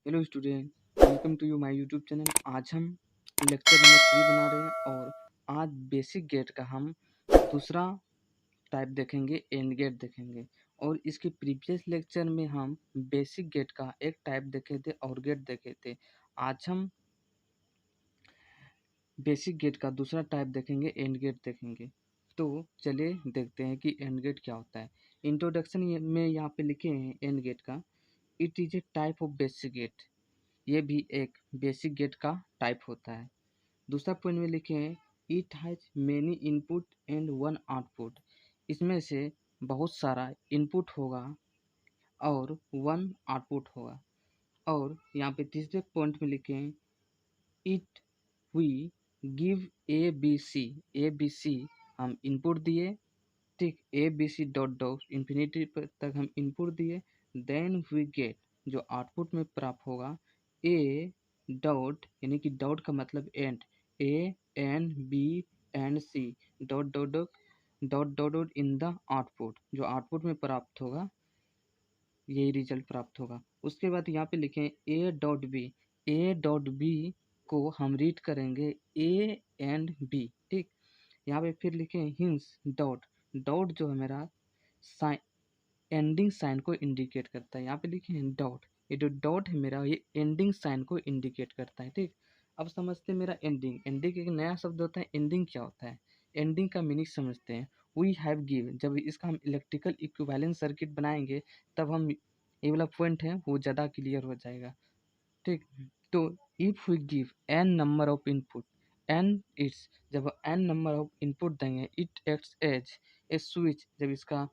Hello student, welcome to you my YouTube channel. आज हम lecture number 3 बना रहे हैं और आज बेसिक गेट का हम दूसरा टाइप देखेंगे, एंड गेट देखेंगे। और इसके प्रीवियस लेक्चर में हम बेसिक गेट का एक टाइप देखे थे और गेट देखे थे। आज हम बेसिक गेट का दूसरा टाइप देखेंगे, एंड गेट देखेंगे। तो चलिए देखते हैं कि एंड गेट क्या होता है। इंट्रोडक्शन में यहाँ पे लिखे हैं एंड गेट का, it is a type of basic gate. ये भी एक बेसिक गेट का टाइप होता है। दूसरा पॉइंट में लिखे हैं it has many input and one output. इसमें से बहुत सारा इनपुट होगा और वन आउटपुट होगा। और यहाँ पे तीसरे पॉइंट में लिखे हैं it we give A B C हम इनपुट दिए, ठीक, A B C dot dot infinity तक हम इनपुट दिए। देन वी गेट, जो आउटपुट में प्राप्त होगा, ए डॉट, यानी कि डॉट का मतलब and, A and B and C dot dot dot dot dot dot in the output, जो आउटपुट में प्राप्त होगा यही रिजल्ट प्राप्त होगा। उसके बाद यहाँ पे लिखें A dot B, A dot B को हम रीड करेंगे ए एंड बी, ठीक। यहाँ पे फिर लिखें हिंस डॉट, डॉट जो है मेरा साइन, एंडिंग साइन को इंडिकेट करता है। यहाँ पे लिखे हैं डॉट, ये जो डॉट है मेरा ये एंडिंग साइन को इंडिकेट करता है, ठीक। अब समझते हैं मेरा एंडिंग। एंडिंग एक नया शब्द होता है। एंडिंग क्या होता है, एंडिंग का मीनिंग समझते हैं। वी हैव गिव, जब इसका हम इलेक्ट्रिकल इक्विवेलेंट सर्किट बनाएंगे तब हम ये वाला पॉइंट है वो ज़्यादा क्लियर हो जाएगा, ठीक। तो if we give n number of input n it's, जब एन नंबर ऑफ इनपुट देंगे, it acts as a switch, जब इसका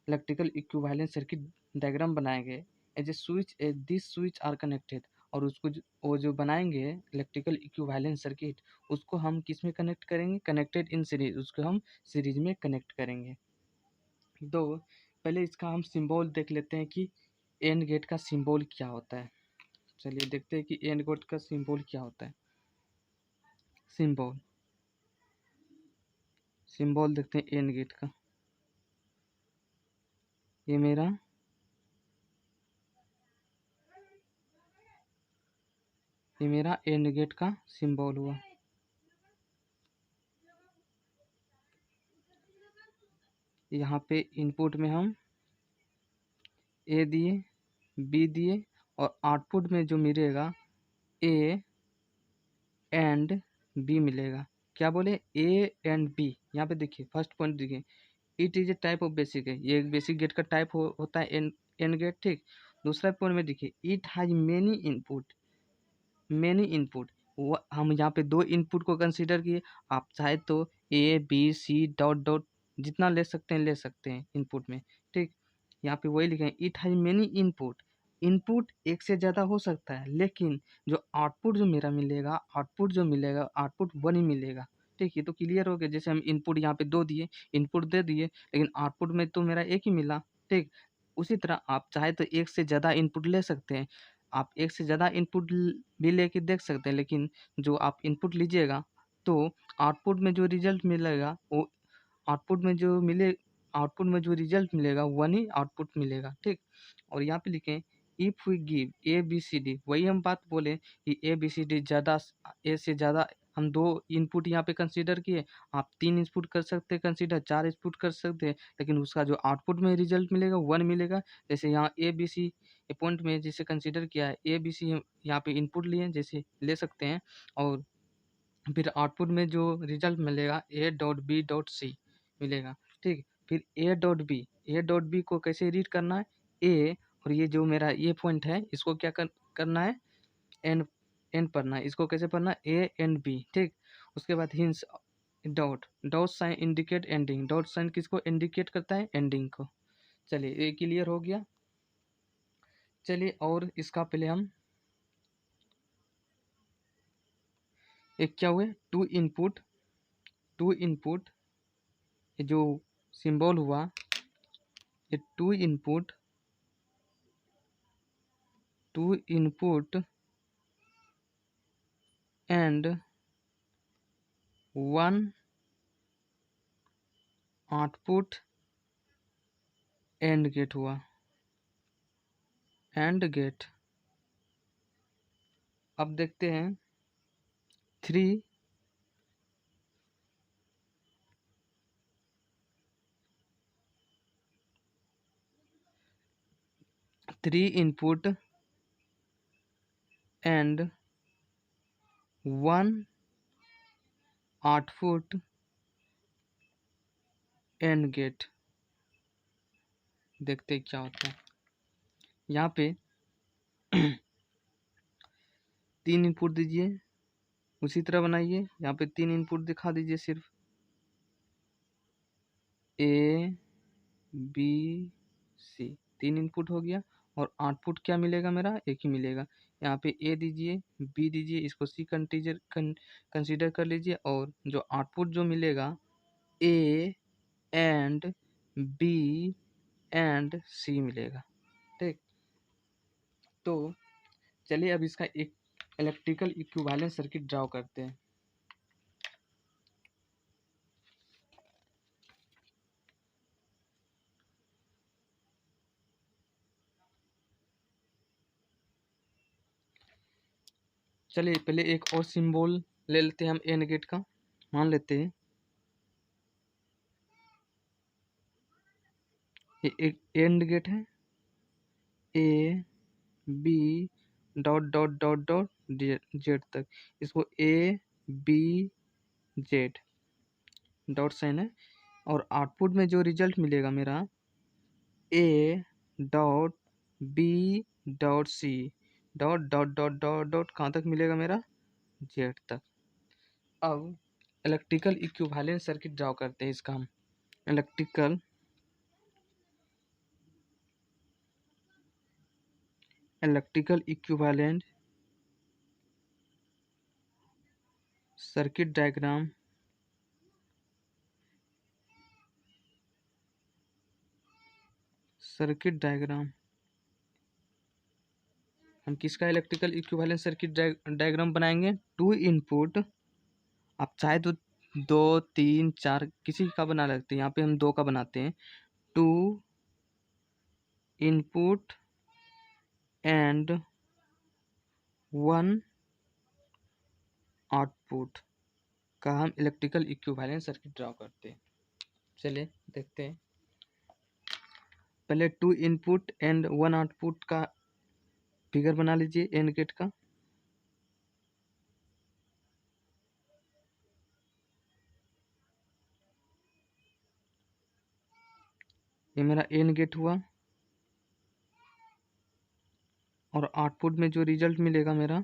इलेक्ट्रिकल इक्विवेलेंट सर्किट डायग्राम बनाएंगे as a switch, as this switch are connected. और उसको वो जो बनाएंगे इलेक्ट्रिकल इक्विवेलेंट सर्किट, उसको हम किस में कनेक्ट करेंगे, कनेक्टेड इन सीरीज, उसको हम सीरीज में कनेक्ट करेंगे। तो पहले इसका हम सिंबल देख लेते हैं कि एंड गेट का सिंबल क्या होता है। चलिए देखते हैं कि एंड गेट का सिंबल क्या होता है। सिंबल सिंबल देखते हैं एंड गेट का। ये मेरा एंड गेट का सिंबल हुआ। यहाँ पे इनपुट में हम ए दिए, बी दिए, और आउटपुट में जो मिलेगा ए एंड बी मिलेगा। क्या बोले, ए एंड बी। यहाँ पे देखिए फर्स्ट पॉइंट देखिए, it is a type of basic है, ये एक बेसिक गेट का टाइप होता है एंड गेट, ठीक। दूसरा पॉइंट में देखिए इट हैज मेनी इनपुट, हम यहाँ पे दो इनपुट को कंसीडर किए। आप चाहे तो A B C dot dot जितना ले सकते हैं इनपुट में, ठीक। यहाँ पे वही लिखे हैं it has many input. Input एक से ज़्यादा हो सकता है, लेकिन जो आउटपुट जो मिलेगा आउटपुट वन ही मिलेगा, ठीक। ये तो क्लियर हो गया। जैसे हम इनपुट यहाँ पे दो दिए, इनपुट दे दिए, लेकिन आउटपुट में तो मेरा एक ही मिला, ठीक। उसी तरह आप चाहे तो एक से ज़्यादा इनपुट ले सकते हैं। आप एक से ज़्यादा इनपुट भी लेके देख सकते हैं, लेकिन जो आप इनपुट लीजिएगा तो आउटपुट में जो रिजल्ट मिलेगा वो आउटपुट में जो मिले आउटपुट में जो रिजल्ट मिलेगा वन ही आउटपुट मिलेगा, ठीक। और यहाँ पे लिखें if we give A B C D, वही हम बात बोले कि ए बी सी डी ज़्यादा, ए से ज़्यादा, हम दो इनपुट यहाँ पे कंसीडर किए। आप तीन इनपुट कर सकते हैं कंसीडर, चार इनपुट कर सकते हैं, लेकिन उसका जो आउटपुट में रिजल्ट मिलेगा वन मिलेगा। जैसे यहाँ ए बी सी पॉइंट में जैसे कंसीडर किया है, ए बी सी यहाँ पे इनपुट लिए जैसे ले सकते हैं, और फिर आउटपुट में जो रिजल्ट मिलेगा A dot B dot C मिलेगा, ठीक। फिर ए डॉट बी को कैसे रीड करना है, ए, और ये जो मेरा ये पॉइंट है इसको क्या करना है, एन पढ़ना है। इसको कैसे पढ़ना है, ए एंड बी, ठीक। उसके बाद hence dot, dot sign indicate ending, dot sign किसको इंडिकेट करता है, एंडिंग को। चलिए ये क्लियर हो गया। चलिए और इसका पहले हम एक क्या हुए, टू इनपुट, ये जो सिंबल हुआ, ये two input and one output and gate हुआ, एंड गेट। अब देखते हैं 3 input and 1 output and gate. देखते हैं क्या होता है। यहाँ पे 3 इनपुट दीजिए, उसी तरह बनाइए। यहाँ पे 3 इनपुट दिखा दीजिए, सिर्फ ए बी सी 3 इनपुट हो गया। और आउटपुट क्या मिलेगा, मेरा एक ही मिलेगा। यहाँ पे ए दीजिए, बी दीजिए, इसको सी कंसीडर कर लीजिए। और जो आउटपुट जो मिलेगा ए एंड बी एंड सी मिलेगा। ठीक, तो चलिए अब इसका एक इलेक्ट्रिकल इक्विवेलेंट सर्किट ड्रॉ करते हैं। चलिए पहले एक और सिंबल ले लेते हैं हम एंड गेट का। मान लेते हैं ये एक एंड गेट है, A B dot dot dot dot Z तक। इसको A B Z dot sign है। और आउटपुट में जो रिजल्ट मिलेगा मेरा A dot B dot C dot dot dot dot dot कहाँ तक मिलेगा, मेरा जेड तक। अब इलेक्ट्रिकल इक्विवेलेंट सर्किट ड्रॉ करते हैं इसका हम। इलेक्ट्रिकल इक्विवेलेंट सर्किट डायग्राम हम किसका इलेक्ट्रिकल इक्विवेलेंट सर्किट डायग्राम बनाएंगे? 2 इनपुट, आप चाहे तो 2 3 4 किसी का बना सकते हैं। यहाँ पे हम 2 का बनाते हैं। 2 इनपुट एंड 1 आउटपुट का हम इलेक्ट्रिकल इक्विवेलेंट सर्किट ड्रॉ करते हैं। चलिए देखते हैं। पहले 2 इनपुट एंड 1 आउटपुट का फिगर बना लीजिए एंड गेट का। ये मेरा एंड गेट हुआ। और आउटपुट में जो रिजल्ट मिलेगा मेरा,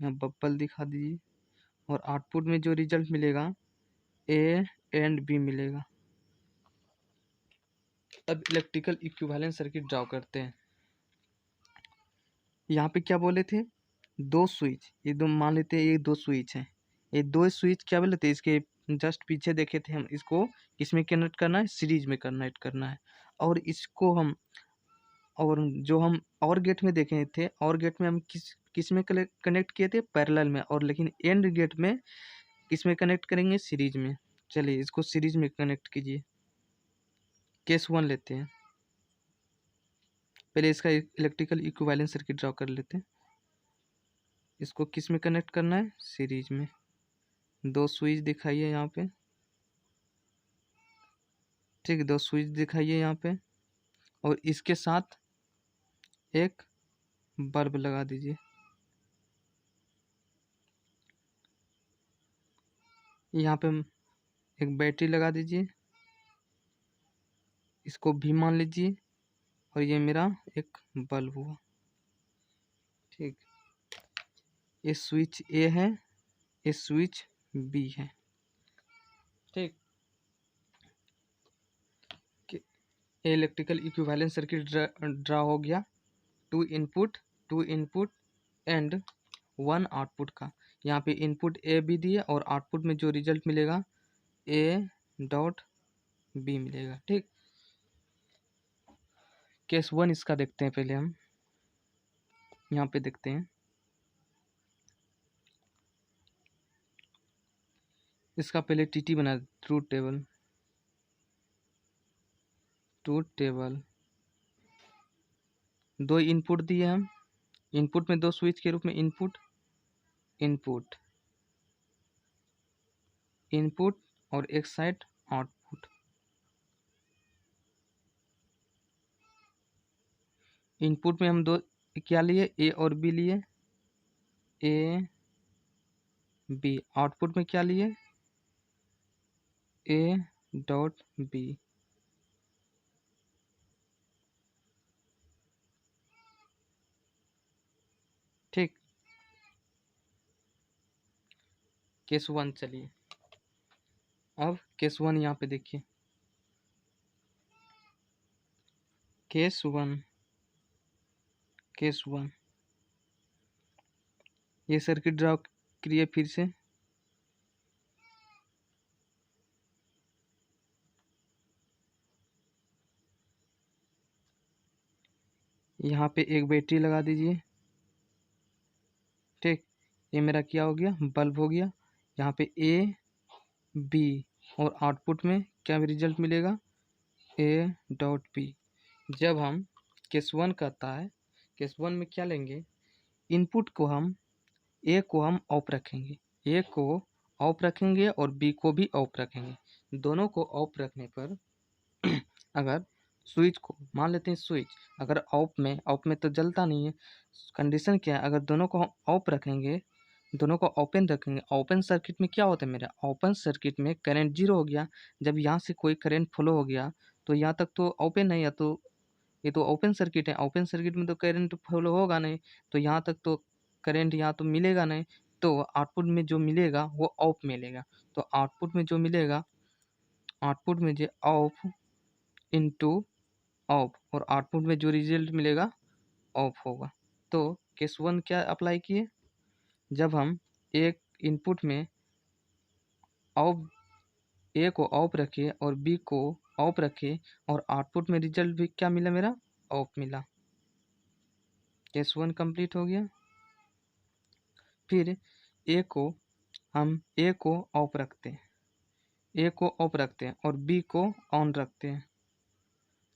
यहाँ बब्बल दिखा दीजिए। और आउटपुट में जो रिजल्ट मिलेगा ए एंड बी मिलेगा। अब इलेक्ट्रिकल इक्विवेलेंट सर्किट ड्रॉ करते हैं। यहाँ पे क्या बोले थे? 2 स्विच, ये दो मान लेते हैं, ये 2 स्विच हैं। ये 2 स्विच क्या बोले थे? इसके जस्ट पीछे देखे थे हम। इसको किसमें कनेक्ट करना है? सीरीज में कनेक्ट करना है। और इसको हम, और जो हम और गेट में देखे थे, और गेट में हम किस में कनेक्ट किए थे? पैरेलल में। और लेकिन एंड गेट में किस में कनेक्ट करेंगे? सीरीज में। चलिए इसको सीरीज में कनेक्ट कीजिए। केस 1 लेते हैं। पहले इसका इलेक्ट्रिकल इक्विवेलेंट सर्किट ड्रॉ कर लेते हैं। इसको किस में कनेक्ट करना है? सीरीज में। 2 स्विच दिखाइए यहाँ पे। ठीक है, 2 स्विच दिखाइए यहाँ पे। और इसके साथ एक बल्ब लगा दीजिए। यहाँ पे एक बैटरी लगा दीजिए, इसको भी मान लीजिए। और ये मेरा एक बल्ब हुआ। ठीक, ये स्विच ए है, ये स्विच बी है। ठीक, ये इलेक्ट्रिकल इक्विवेलेंट सर्किट ड्रा हो गया। 2 इनपुट, 2 इनपुट एंड 1 आउटपुट का। यहाँ पे इनपुट ए बी दिए और आउटपुट में जो रिजल्ट मिलेगा ए डॉट बी मिलेगा। ठीक, केस 1 इसका देखते हैं पहले हम। यहाँ पे देखते हैं, इसका पहले टीटी बना, ट्रूथ टेबल। 2 इनपुट दिए हम, इनपुट में 2 स्विच के रूप में इनपुट, इनपुट, इनपुट और एक साइड आउटपुट। इनपुट में हम दो क्या लिए, ए और बी लिए, ए बी। आउटपुट में क्या लिए, ए डॉट बी। ठीक, केस 1। चलिए अब केस 1 यहाँ पे देखिए, केस 1, केस 1 ये सर्किट ड्रा करिए फिर से। यहाँ पे एक बैटरी लगा दीजिए। ठीक, ये मेरा क्या हो गया, बल्ब हो गया। यहाँ पे ए बी और आउटपुट में क्या रिजल्ट मिलेगा, ए डॉट बी। जब हम केस 1 करता है, केस 1 में क्या लेंगे, इनपुट को हम ए को हम ऑफ रखेंगे, ए को ऑफ रखेंगे और बी को भी ऑफ रखेंगे। दोनों को ऑफ रखने पर अगर स्विच को मान लेते हैं, स्विच अगर ऑफ में तो जलता नहीं है। कंडीशन क्या है, अगर दोनों को हम ऑफ रखेंगे, दोनों को ओपन रखेंगे, ओपन सर्किट में क्या होता है मेरा, ओपन सर्किट में करंट जीरो हो गया। जब यहाँ से कोई करंट फ्लो हो गया तो यहाँ तक तो ओपन है, या तो ये तो ओपन सर्किट है, ओपन सर्किट में तो करंट फ्लो होगा नहीं, तो यहाँ तक तो करंट यहाँ तो मिलेगा नहीं। तो आउटपुट में जो मिलेगा वो ऑफ मिलेगा। तो आउटपुट में जो मिलेगा, आउटपुट में जो ऑफ इंटू ऑफ, और आउटपुट में जो रिजल्ट मिलेगा ऑफ होगा। तो केस 1 क्या अप्लाई किए, जब हम एक इनपुट में ऑफ, ए को ऑफ रखे और बी को ऑफ रखे, और आउटपुट में रिजल्ट भी क्या मिला मेरा, ऑफ मिला। केस 1 कंप्लीट हो गया। फिर ए को ऑफ रखते हैं, ए को ऑफ रखते हैं और बी को ऑन रखते हैं।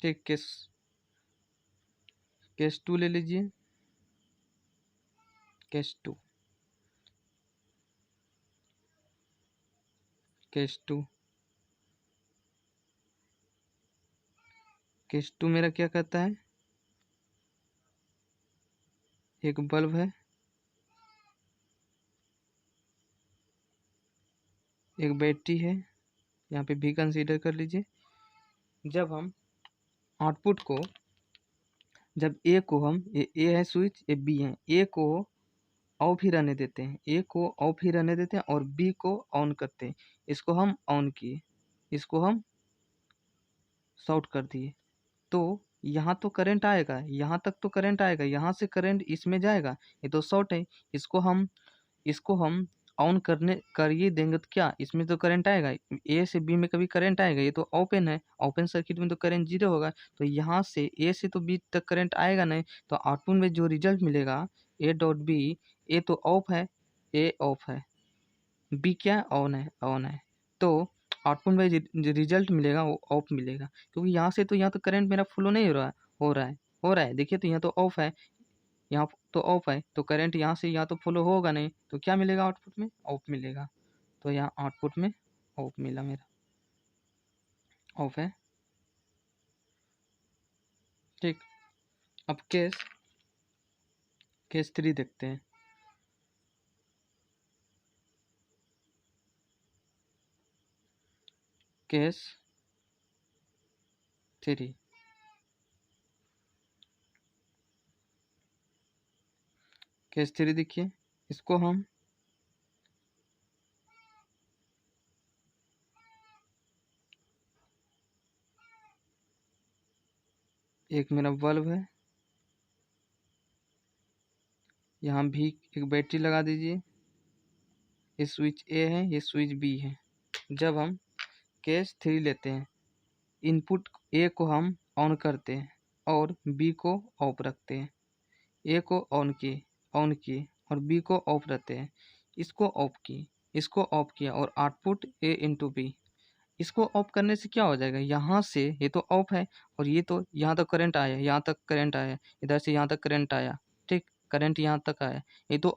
ठीक, केस 2 ले लीजिए, केस 2, केस 2, केस 2 मेरा क्या कहता है, एक बल्ब है, एक बैटरी है, यहाँ पे भी कंसीडर कर लीजिए। जब हम आउटपुट को, जब ए को हम, ए है स्विच, ए बी है, ए को ऑफ ही रहने देते हैं, ए को ऑफ ही रहने देते हैं और बी को ऑन करते हैं। इसको हम ऑन किए, इसको हम शॉर्ट कर दिए, तो यहाँ तो करंट आएगा, यहाँ तक तो करंट आएगा, यहाँ से करंट इसमें जाएगा, ये तो शॉर्ट है। इसको हम ऑन करिए देंगे तो क्या इसमें तो करंट आएगा, ए से बी में कभी करंट आएगा, ये तो ओपन है, ओपन सर्किट में तो करंट जीरो होगा। तो यहाँ से ए से तो बी तक करंट आएगा नहीं, तो आउटपुट में जो रिजल्ट मिलेगा, ए डॉट बी, ए तो ऑफ है, ए ऑफ है, बी क्या ऑन है, ऑन है। तो आउटपुट में जो रिजल्ट मिलेगा वो ऑफ मिलेगा, क्योंकि यहाँ तो करंट मेरा फ्लो नहीं हो रहा है, हो रहा है देखिए, तो यहाँ तो ऑफ है, यहाँ तो ऑफ है, तो करंट यहाँ से यहाँ तो फ्लो होगा नहीं, तो क्या मिलेगा आउटपुट में, ऑफ मिलेगा। तो यहाँ आउटपुट में ऑफ मिला, मेरा ऑफ है। ठीक, अब केस 3 देखते हैं। केस 3, केस 3 देखिए, इसको हम एक मेरा बल्ब है, यहाँ भी एक बैटरी लगा दीजिए, ये स्विच ए है, ये स्विच बी है। जब हम केस 3 लेते हैं, इनपुट ए को हम ऑन करते हैं और बी को ऑफ रखते हैं, ए को ऑन किए और बी को ऑफ रखते हैं, इसको ऑफ किया और आउटपुट ए इंटू बी। इसको ऑफ करने से क्या हो जाएगा, यहाँ से ये तो ऑफ है और ये तो यहाँ तक करंट आया, यहाँ तक करंट आया, इधर से यहाँ तक करंट आया। ठीक, करंट यहाँ तक आया, ये तो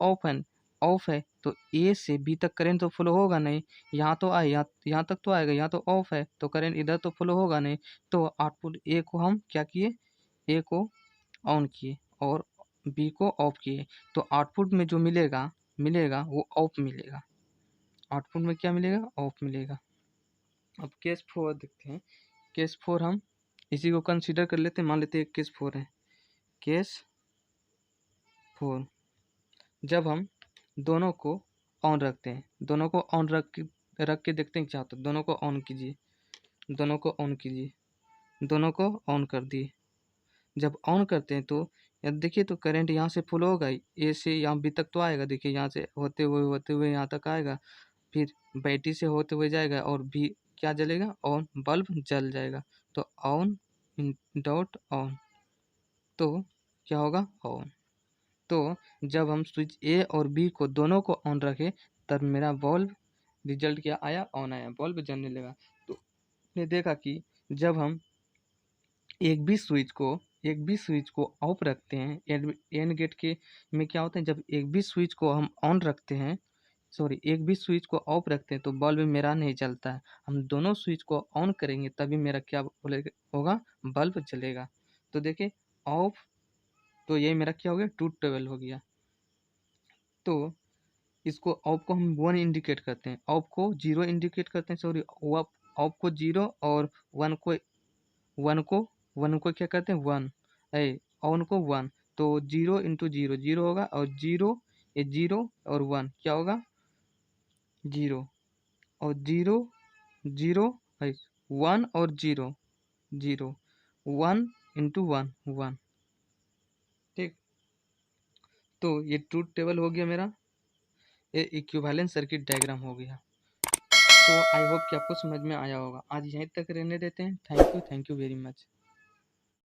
ऑफ है तो ए से बी तक करंट तो फ्लो होगा नहीं, यहाँ तो आए, यहाँ तक तो आएगा, यहाँ तो ऑफ है तो करंट इधर तो फ्लो होगा नहीं। तो आउटपुट ए को हम क्या किए, ए को ऑन किए और बी को ऑफ किए, तो आउटपुट में जो मिलेगा मिलेगा वो ऑफ मिलेगा, आउटपुट में क्या मिलेगा, ऑफ मिलेगा। अब केस 4 देखते हैं। केस 4 हम इसी को कंसीडर कर लेते हैं, मान लेते हैं केस 4 है। केस 4 जब हम दोनों को ऑन रखते हैं, दोनों को ऑन रख के देखते हैं क्या होता है। दोनों को ऑन कीजिए, दोनों को ऑन कीजिए, दोनों को ऑन कर दिए। जब ऑन करते हैं तो अब देखिए तो करंट यहाँ से फ्लो होगा, ए से यहाँ बी तक तो आएगा, देखिए यहाँ से होते हुए यहाँ तक आएगा, फिर बैटरी से होते हुए जाएगा और भी क्या जलेगा, ऑन बल्ब जल जाएगा। तो ऑन डॉट ऑन, तो क्या होगा, ऑन। तो जब हम स्विच ए और बी को दोनों को ऑन रखें तब मेरा बल्ब रिजल्ट क्या आया, ऑन आया, बल्ब जलने लगा। तो ने देखा कि जब हम एक भी स्विच को ऑफ रखते हैं, एंड गेट के में क्या होता है, जब एक भी स्विच को हम ऑन रखते हैं, सॉरी एक भी स्विच को ऑफ रखते हैं तो बल्ब मेरा नहीं जलता है। हम दोनों स्विच को ऑन करेंगे तभी मेरा क्या होगा, बल्ब जलेगा। तो देखिए ऑफ, तो ये मेरा क्या हो गया, ट्रूथ टेबल हो गया। तो इसको ऑफ को हम 1 इंडिकेट करते हैं, ऑफ को 0 इंडिकेट करते हैं, सॉरी ऑफ को 0 और वन को वन को क्या करते हैं, 1 ऑन को 1। तो 0 इंटू 0 0 होगा और 0 और 1 क्या होगा, 0 और 0 0 है, 1 और 0 0, 1 इंटू 1 1। ठीक, तो ये ट्रूथ टेबल हो गया मेरा, ये इक्विवेलेंट सर्किट डायग्राम हो गया। तो आई होप कि आपको समझ में आया होगा। आज यहीं तक रहने देते हैं। Thank you very much.